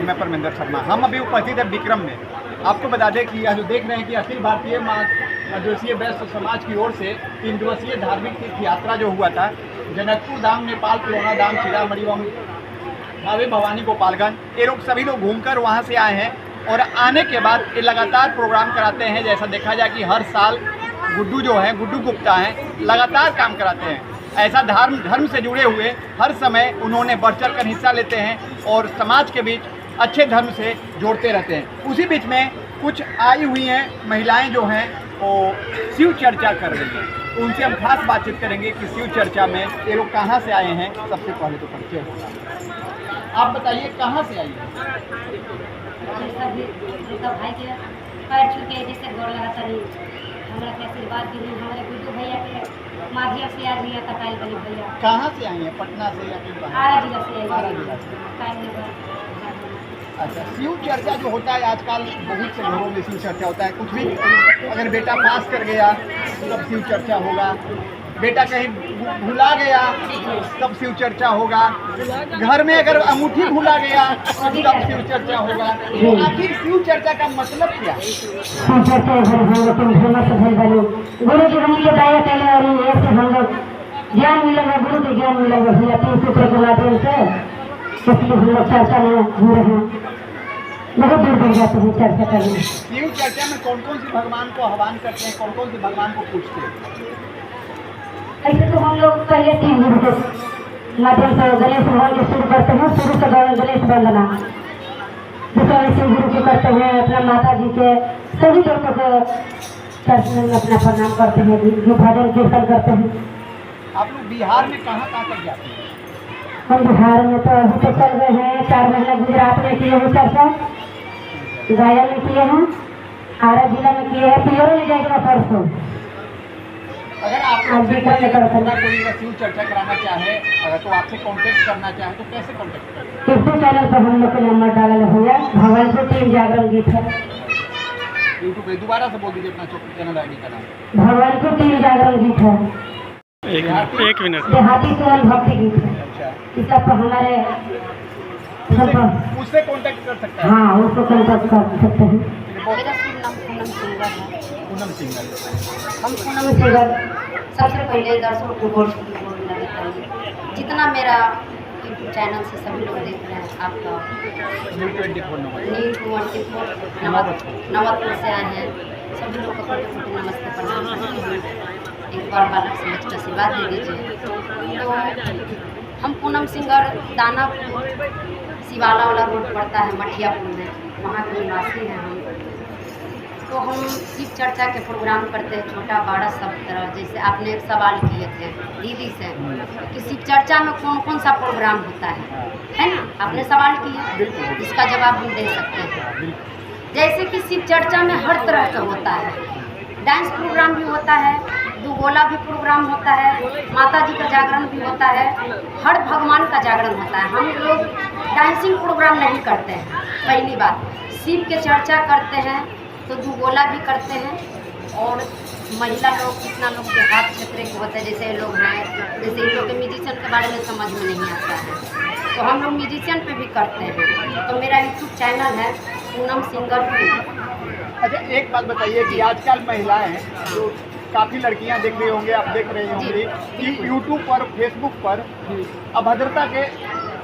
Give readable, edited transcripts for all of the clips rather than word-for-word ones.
मैं परमिंदर शर्मा। हम अभी उपस्थित है विक्रम में। आपको बता दें कि यह जो देख रहे हैं कि अखिल भारतीय दिवसीय वैश्य समाज की ओर से 3 दिवसीय धार्मिक तीर्थ यात्रा जो हुआ था, जनकपुर धाम, नेपाल पुरोना धाम, सीतामढ़ी एवं भावे भवानी गोपालगंज, ये लोग सभी लोग घूमकर वहाँ से आए हैं और आने के बाद ये लगातार प्रोग्राम कराते हैं। जैसा देखा जाए कि हर साल गुड्डू जो है, गुड्डू गुप्ता हैं, लगातार काम कराते हैं। ऐसा धर्म से जुड़े हुए हर समय उन्होंने बढ़ चढ़ कर हिस्सा लेते हैं और समाज के बीच अच्छे धर्म से जोड़ते रहते हैं। उसी बीच में कुछ आई हुई हैं महिलाएं जो हैं वो शिव चर्चा कर रही हैं। उनसे हम खास बातचीत करेंगे कि शिव चर्चा में ये लोग कहाँ से आए हैं। सबसे पहले तो परिचय होगा। आप बताइए कहाँ से आई हैं? भाई के पैर छू के जैसे गोड़ लगा तनी हमरा के आशीर्वाद दी, हमारे गुड्डू भैया के माध्यम से आज यहाँ तक आई बनी भैया। कहाँ से आई हैं? पटना से या फिर आरा जिला से आई। आरा जिला से। अच्छा, शिव चर्चा जो होता है आजकल बहुत से घरों में शिव चर्चा होता है। कुछ भी अगर बेटा पास कर गया तब शिव चर्चा होगा, बेटा कहीं भुला गया तब शिव चर्चा होगा, घर में अगर अंगूठी भुला गया तब शिव चर्चा होगा। तो आखिर शिव चर्चा का मतलब क्या है? गुरु जी हम बताया पहले और ऐसे हम लोग ज्ञान मिलेगा, गुरु के ज्ञान मिलेगा भैया 3 सूत्र के माध्यम से, इसलिए हम लोग चर्चा में हो रहे हैं। बहुत दूर दूर जाते हैं चर्चा करने। शिव चर्चा में कौन कौन सी भगवान को आह्वान करते हैं, कौन कौन सी भगवान को पूछते हैं? ऐसे तो हम लोग पहले 3 गुरु के माध्यम से गणेश भगवान को शुरू करते हैं। शुरू से गणेश वंदना, दूसरा शिव गुरु को करते हैं, अपना माता जी के सभी लोगों को दर्शन में अपना प्रणाम करते हैं, जो भजन कीर्तन करते हैं। आप लोग बिहार में कहाँ कहाँ तक जाते हैं? हम बिहार में तो अभी तो चल रहे हैं 4 महीने गुजरात में किए हैं चर्चा, गया में किए हैं, आरा जिला में किए हैं, पियोर में जाएगा परसों। अगर आप कोई शिव चर्चा कराना चाहे तो आपसे कांटेक्ट करना चाहे तो कैसे कांटेक्ट करें? यूट्यूब चैनल पर हम लोग का नंबर डाला हुआ है, भगवानपुर टीम जागरण गीत है। यूट्यूब पे दोबारा से बोल दीजिए अपना चैनल आईडी का नाम। भगवानपुर टीम जागरण गीत है। एक मिनट देहाती सोहन भक्ति गीत है। अच्छा, इस सब पर हमारे उससे कांटेक्ट कर सकते हैं। हाँ, उसको कांटेक्ट कर सकते हैं। मेरा शुभ नाम पूनम सिंगर है। पूनम सिंगर। हम पूनम सिंगर सबसे पहले दर्शकों को गोल्ड लगता है। जितना मेरा यूट्यूब चैनल से सभी लोग देख रहे हैं, आपका नवतपुर से आए हैं, सभी लोग को नमस्ते प्रणाम करते हैं। एक बार बालक से आशीर्वाद दे दीजिए। तो हम पूनम सिंगर दानापुर शिवाला वाला रोड पड़ता है मठियापुर में, वहाँ के निवासी हैं हम। तो हम शिव चर्चा के प्रोग्राम करते हैं, छोटा बड़ा सब तरह। जैसे आपने एक सवाल किए थे दीदी से कि शिव चर्चा में कौन कौन सा प्रोग्राम होता है ना? आपने सवाल किया, इसका जवाब हम दे सकते हैं। जैसे कि शिव चर्चा में हर तरह का होता है, डांस प्रोग्राम भी होता है, 2 गोला भी प्रोग्राम होता है, माता जी का जागरण भी होता है, हर भगवान का जागरण होता है। हम लोग डांसिंग प्रोग्राम नहीं करते हैं। पहली बात, शिव के चर्चा करते हैं तो 2 गोला भी करते हैं। और महिला लोग कितना लोग के हाथ छतरे के होते हैं, जैसे लोग हैं, जैसे इन लोग के म्यूजिशियन के बारे में समझ में नहीं आता है, तो हम लोग म्यूजिशियन पे भी करते हैं। तो मेरा यूट्यूब चैनल है पूनम सिंगर। अच्छा, एक बात बताइए कि आजकल महिलाएं जो काफ़ी लड़कियां देख रही होंगे, आप देख रहे होंगे कि यूट्यूब पर, फेसबुक पर अभद्रता के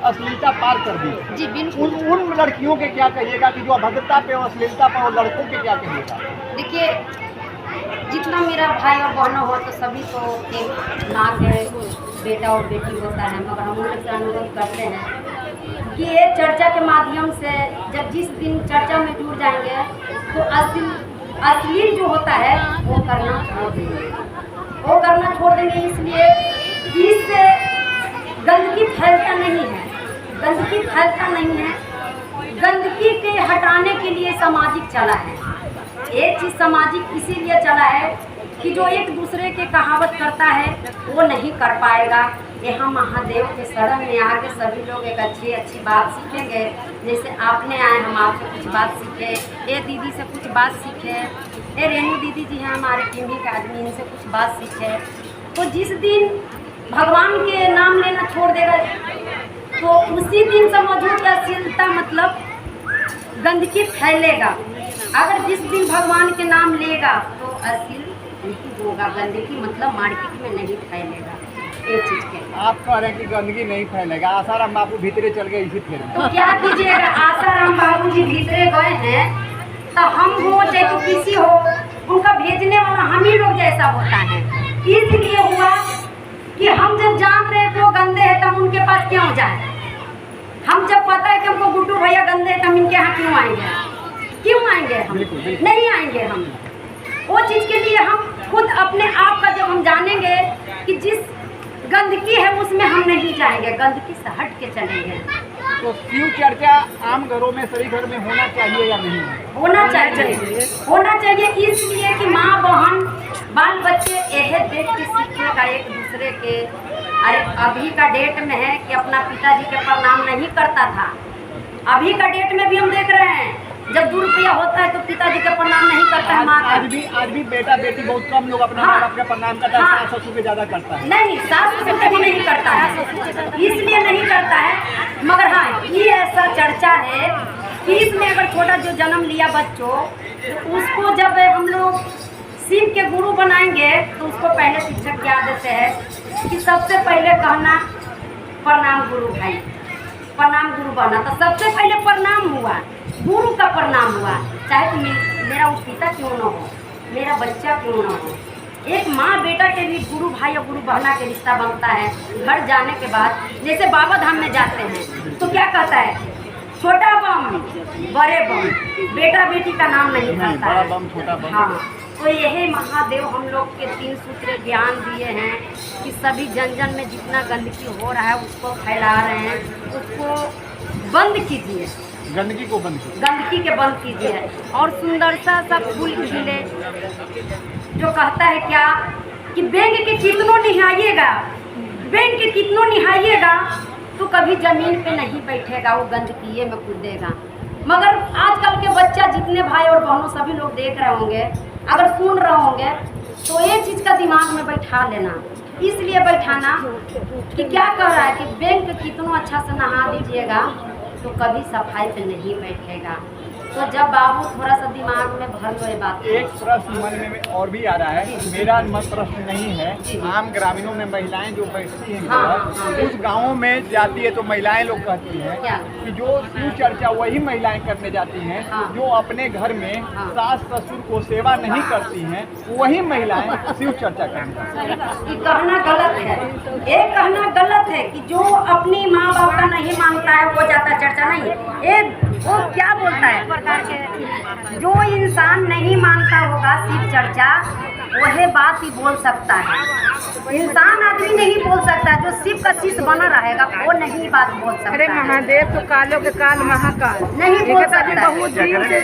अश्लीलता पार कर दी। जी बिल्कुल। उन लड़कियों के क्या कहिएगा कि जो अभद्रता पे और अश्लीलता पे, और लड़कों के क्या कहिएगा? देखिए, जितना मेरा भाई और बहनों हो तो सभी तो एक माँ के बेटा और बेटी होता है, मगर हम लोग से अनुरोध करते हैं कि ये चर्चा के माध्यम से जब जिस दिन चर्चा में जुड़ जाएंगे तो अश्लील जो होता है वो करना छोड़ देंगे। इसलिए इससे गंदगी फैलता नहीं है, गंदगी के हटाने के लिए सामाजिक चला है। एक चीज़ सामाजिक इसीलिए चला है कि जो एक दूसरे के कहावत करता है वो नहीं कर पाएगा। यहाँ महादेव के शरण में आके सभी लोग एक अच्छी बात सीखेंगे। जैसे आपने आए, हम आपसे कुछ बात सीखे, ये दीदी से कुछ बात सीखे, ये रेणु दीदी जी हैं हमारे टीम के आदमी, इनसे कुछ बात सीखे। तो जिस दिन भगवान के नाम लेना छोड़ देगा तो उसी दिन समझो कि अश्लीलता मतलब गंदगी फैलेगा। अगर जिस दिन भगवान के नाम लेगा तो असील नहीं होगा। गंदगी मतलब मार्केट में नहीं फैलेगा। ये चीज़ के आप कह रहे हैं कि गंदगी नहीं फैलेगा, आसाराम बाबू भीतरे चल गए इसी फेर में। तो क्या कीजिएगा, आसाराम बाबू जी भीतरे गए हैं तो हम हो चाहे तो किसी हो, उनका भेजने वाला हम ही लोग जैसा होता है। इसलिए हुआ कि हम जब जान रहे थे वो गंदे हैं तो हम उनके पास क्यों जाए। हम जब पता है कि हमको गुड्डू भैया गंदे हैं तो हम इनके यहाँ क्यों आएंगे, क्यों आएंगे हम? नहीं आएंगे हम। वो चीज़ के लिए हम खुद अपने आप का जब हम जानेंगे कि जिस गंदगी है उसमें हम नहीं जाएंगे, गंदगी से हट के चलेंगे। तो शिव चर्चा आम घरों में सभी घर में होना चाहिए या नहीं? होना चाहिए, होना चाहिए। इसलिए कि माँ बहन बाल बच्चे यह देख के सीखेगा एक दूसरे के। अरे अभी का डेट में है कि अपना पिताजी के प्रणाम नहीं करता था। अभी का डेट में भी हम देख रहे हैं जब 2 रुपया होता है तो पिताजी का प्रणाम नहीं करता है माँ का। आज भी बेटा बेटी बहुत कम लोग अपना माँ बाप का प्रणाम करता है। सास ससुर के ज़्यादा करता है। नहीं, सास ससुर कभी नहीं करता है, इसलिए नहीं करता है। मगर हाँ, ये ऐसा चर्चा है कि इसमें अगर छोटा जो जन्म लिया बच्चों तो उसको जब हम लोग शिव के गुरु बनाएंगे तो उसको पहले शिक्षक क्या देते हैं कि सबसे पहले कहना प्रणाम गुरु भाई, प्रणाम गुरु बना। तो सबसे पहले प्रणाम हुआ, गुरु का प्रणाम हुआ। चाहे तो मेरा वो पिता क्यों न हो, मेरा बच्चा क्यों न हो। एक माँ बेटा के भी गुरु भाई और गुरु बहना के रिश्ता बनता है। घर जाने के बाद जैसे बाबा धाम में जाते हैं तो क्या कहता है, छोटा बम बड़े बम, बेटा बेटी का नाम नहीं करता है। बम छोटा बम। हाँ, तो यही महादेव हम लोग के 3 सूत्र ज्ञान दिए हैं कि सभी जन जन में जितना गंदगी हो रहा है उसको फैला रहे हैं, उसको बंद कीजिए, गंदगी को बंद कीजिए, गंदगी के बंद कीजिए। और सुंदर सा फूल खिले, जो कहता है क्या कि बैंक के कितनों निहाइएगा, बैंक के कितनों निहाइएगा तो कभी ज़मीन पे नहीं बैठेगा, वो गंदगी में कूदेगा। मगर आजकल के बच्चा जितने भाई और बहनों सभी लोग देख रहे होंगे, अगर सुन रहे होंगे तो ये चीज़ का दिमाग में बैठा लेना। इसलिए बैठाना कि क्या कह रहा है कि बैंक कितना अच्छा से नहा दीजिएगा तो कभी सफाई पे नहीं बैठेगा। तो जब बाबू थोड़ा सा दिमाग में भर लो ये बात। एक प्रश्न मन में और भी आ रहा है, मेरा मत प्रश्न नहीं है। आम ग्रामीणों में महिलाएं जो बैठती हैं कुछ गाँवों में जाती है तो महिलाएं लोग कहती हैं कि जो शिव चर्चा वही महिलाएं करने जाती हैं जो अपने घर में सास ससुर को सेवा नहीं करती हैं, वही महिलाएं शिव चर्चा करती हैं। ये कहना गलत है, ये कहना गलत है कि जो अपनी माँ बाप का नहीं मानता है वो जाता चर्चा नहीं है। ये वो क्या बोलता है, जो इंसान नहीं मानता होगा शिव चर्चा वही बात ही बोल सकता है। इंसान आदमी नहीं बोल सकता, जो शिव का शिष्य बना रहेगा वो नहीं बात बोल सकता। अरे महादेव तो कालों के काल महाकाल नहीं बोल सकता। बहुत दिन से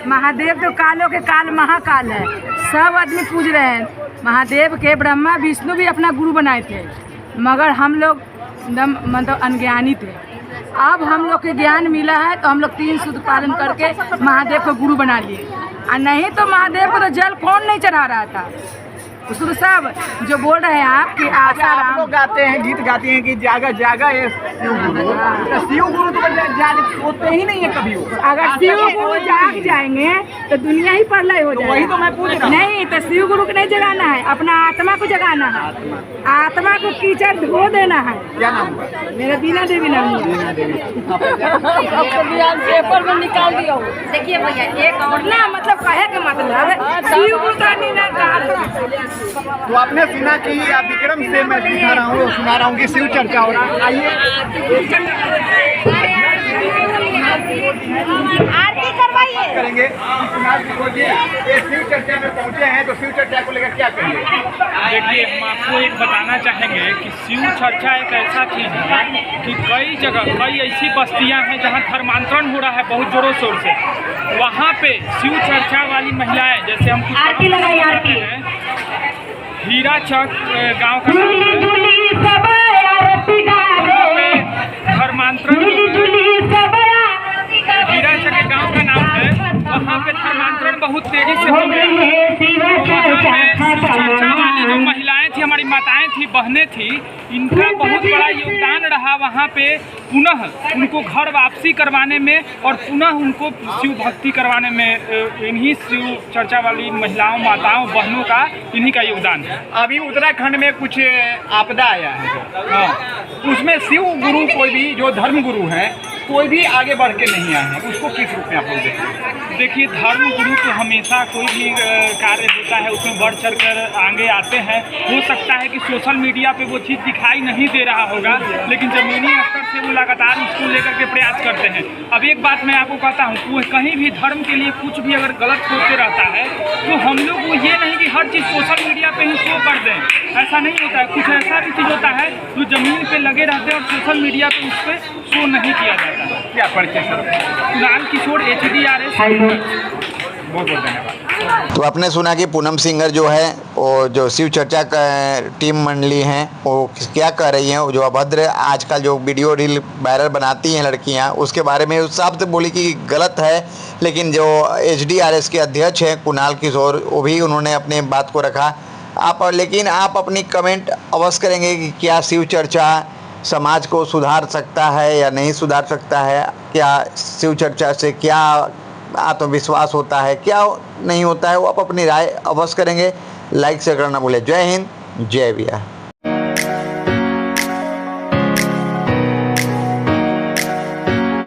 महादेव तो कालों के काल महाकाल है, सब आदमी पूज रहे हैं। महादेव के ब्रह्मा विष्णु भी अपना गुरु बनाए थे, मगर हम लोग एकदम मतलब अनज्ञानी थे। अब हम लोग के ज्ञान मिला है तो हम लोग 3 सूत्र पालन करके महादेव को गुरु बना लिए। और नहीं तो महादेव को तो जल कौन नहीं चढ़ा रहा था। उसको सब जो बोल रहे हैं आप कि आप लोग गाते हैं, गीत गाते हैं कि जागा जागा ये शिव गुरु, तो शिव गुरु तो होते ही नहीं है कभी। अगर शिव गुरु जाग जाएंगे तो दुनिया ही प्रलय हो जाएगी। वही तो मैं पूछ रहा हूँ। नहीं तो शिव गुरु को नहीं जगाना है, अपना आत्मा को जगाना है। आत्मा को कीचड़ धो देना है। क्या नाम हुआ? मेरा बीना देवी नाम है। पेपर में निकाल दिया। देखिए भैया एक और ना मतलब कहे के मतलब शिव गुरु का नहीं। तो आपने सुना कि विक्रम से मैं दिखा रहा हूँ, सुना रहा हूँ कि शिव चर्चा हो रहा है। आइए आरती करवाइए करेंगे। ये शिव चर्चा में पहुँचे हैं तो शिव चर्चा को लेकर क्या कहेंगे? देखिए, हम आपको एक बताना चाहेंगे कि शिव चर्चा एक ऐसा चीज़ है कि कई जगह कई ऐसी बस्तियां हैं जहां धर्मांतरण हो रहा है बहुत जोरों शोर से। वहां पे शिव चर्चा वाली महिलाएं, जैसे हम कुछ आरती लगाइए, आरती। हीरा चक गाँव का नाम है, धर्मांतरण हीरा चक गाँव का नाम है। वहाँ पे धर्मांतरण बहुत तेजी से हो गया। वहाँ पे शिव चर्चा वाली जो महिलाएं थी, हमारी माताएं थी, भी बहनें थी, इनका बहुत बड़ा योगदान रहा वहाँ पे पुनः उनको घर वापसी करवाने में और पुनः उनको शिव भक्ति करवाने में। इन्हीं शिव चर्चा वाली महिलाओं, माताओं, बहनों का इन्हीं का योगदान है। अभी उत्तराखंड में कुछ आपदा आया है, हाँ, उसमें शिव गुरु कोई भी जो धर्म गुरु हैं कोई भी आगे बढ़ के नहीं आए हैं, उसको किस रूप में आप लोग देखते हैं? देखिए, धर्म गुरु तो हमेशा कोई भी कार्य होता है उसमें बढ़ चढ़ कर आगे आते हैं। हो सकता है कि सोशल मीडिया पे वो चीज़ दिखाई नहीं दे रहा होगा, लेकिन ज़मीनी स्तर से वो लगातार उसको लेकर के प्रयास करते हैं। अब एक बात मैं आपको कहता हूँ, कहीं भी धर्म के लिए कुछ भी अगर गलत होते रहता है तो हम लोग वो ये नहीं कि हर चीज़ सोशल मीडिया पर ही शो कर दें, ऐसा नहीं होता है। कुछ ऐसा भी चीज़ होता है जो ज़मीन पर लगे रहते हैं और सोशल मीडिया पर उस पर शो नहीं किया जाता है। क्या परिचय सर? कुणाल किशोर, HDRS। बहुत बहुत धन्यवाद। तो आपने सुना कि पूनम सिंगर जो है वो जो शिव चर्चा का टीम मंडली हैं वो क्या कर रही हैं, जो अभद्र आजकल जो वीडियो रील वायरल बनाती हैं लड़कियां, उसके बारे में उस हिसाब से बोली कि गलत है। लेकिन जो HDRS के अध्यक्ष हैं कुणाल किशोर, वो भी उन्होंने अपने बात को रखा। लेकिन आप अपनी कमेंट अवश्य करेंगे कि क्या शिव चर्चा समाज को सुधार सकता है या नहीं सुधार सकता है, क्या शिव चर्चा से क्या आत्मविश्वास होता है, क्या नहीं होता है, वो आप अपनी राय अवश्य करेंगे। लाइक शेयर करना भूलें। जय हिंद, जय बिहार।